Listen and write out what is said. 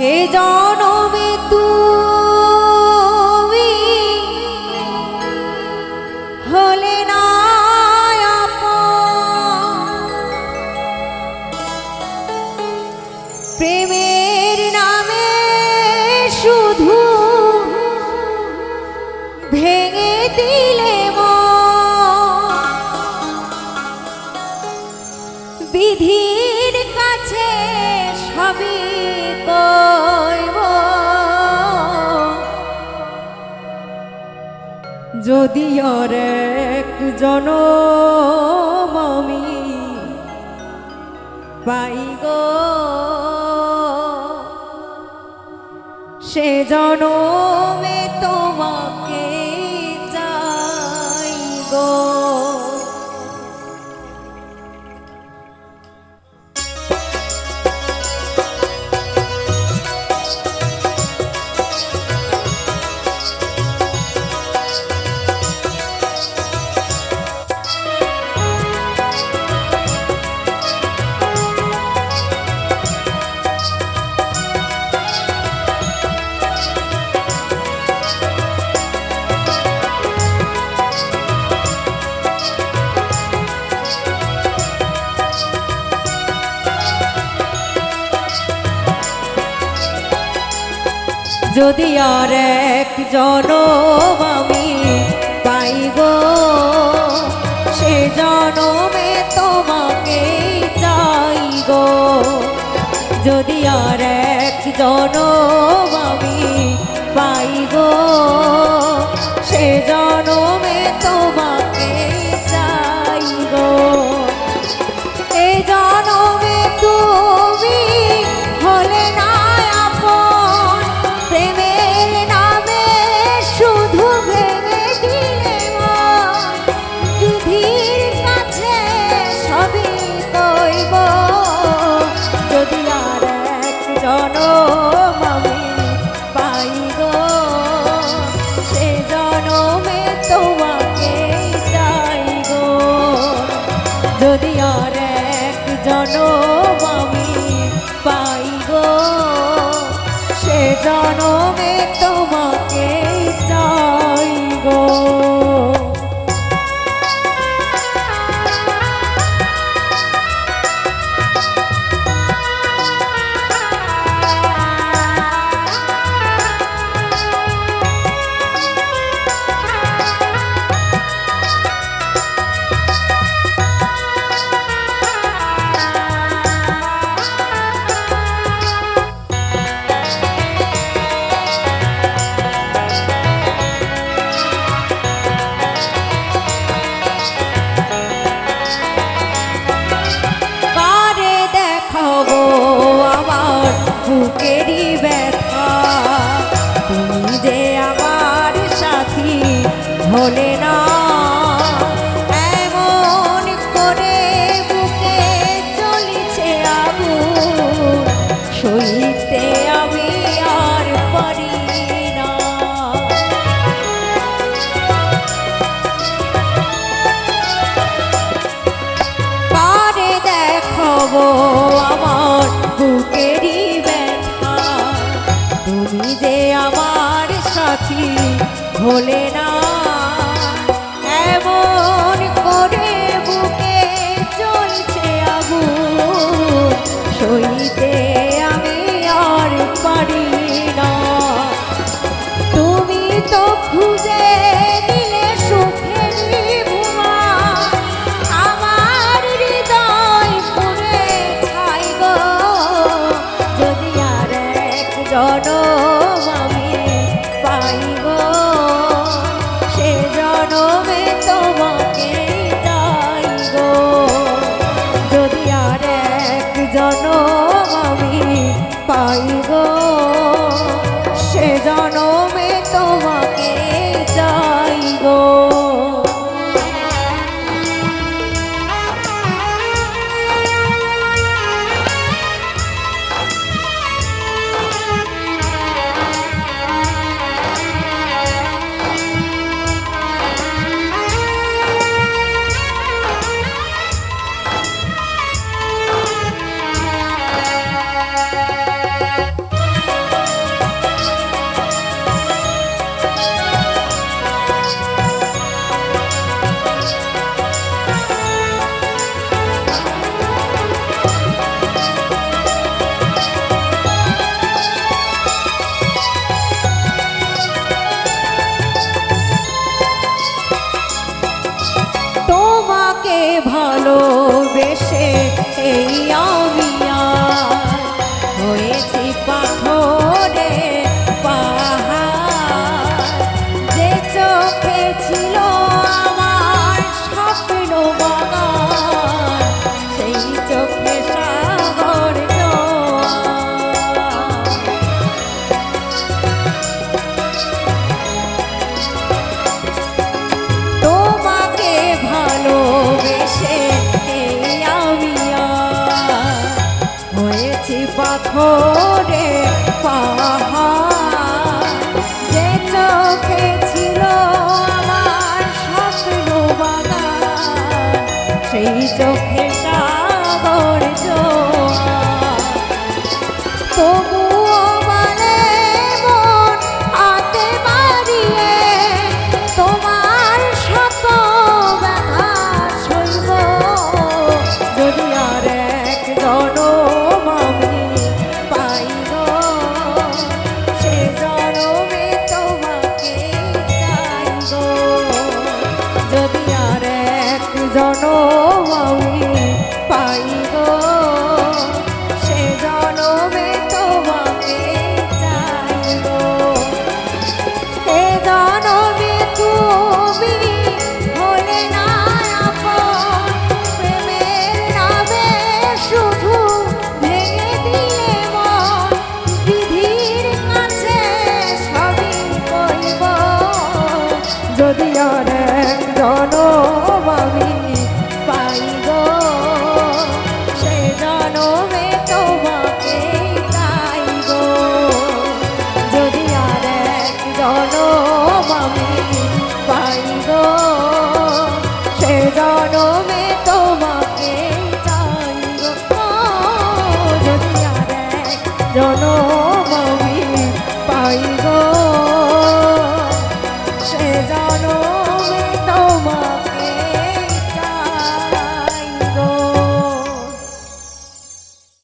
কে জনমে তুমি হলে না প্রেমের নামে শুধু ভেঙে দিলে বিধির কাছে সবই কইব যদি আর এক জনম আমি পাই গো সে জনমে তোমাকে চাই গো। যদি আর এক জনম আমি পাই গো সে জনমে তোমাকে চাই গো। যদি আর এক জনম আমি পাই গো সে জনমে তোমাকে চাই গো। এই জনমে তুমি হলে না যদি আর এক জনম আমি পাই গো সে জনমে তোমাকে চাই গো। বুকেরই ব্যথা তুমি যে আমার সাথী হলে না এমন করে বুকে চলিছে আগুন সইতে আমি আর পারি না। পারে দেখাবো আমার বুকেরই তুমি যে আমার সাথী হলে না এমন করে বুকে চলছে আগুন সইতে আমি আর পারি না। তুমি তো খুঁজে দিলে সুখের ভুমা আমার হৃদয় পুরে ছাই গো। যদি আর এক জনম আমি পাই গো সে জনমে তোমাকে চাই গো। যদি আর এক জনম আমি পাই গো সে জনমে তোমাকে চাই গো। হয়েছি পাথরে পাহাড়, যে চোখে ছিল আমার স্বপ্ন বাগান, সেই চোখে সাগর জোয়ার। তোমাকে ভালোবেসে এই আমি আর হয়েছি পাথরে পাহাড়, যে চোখে ছিল আমার স্বপ্ন বাগান, সেই চোখে সাগর জোয়ার। তবুও বলে মন হাতে বাড়িয়ে, তোমার শত ব্যথা সইব, যদি আর এক জনম আমি পাই গো, সে জনমে তোমাকে চাই গো, যদি আর এক জনম আমি পাই গো, সে জনমে তোমাকে চাই গো। এ জনমে তুমি হলে না আপন, প্রেমের নামে শুধু ভেঙে দিলে মন, বিধির কাছে সবই কইব, যদি আর এক জনম আমি পাই গো, সে জনমে তোমাকে চাই গো, যদি আর এক জনম আমি পাই গো, সে জনমে তোমাকে চাই গো, যদি আর এক জনম আমি পাই গো,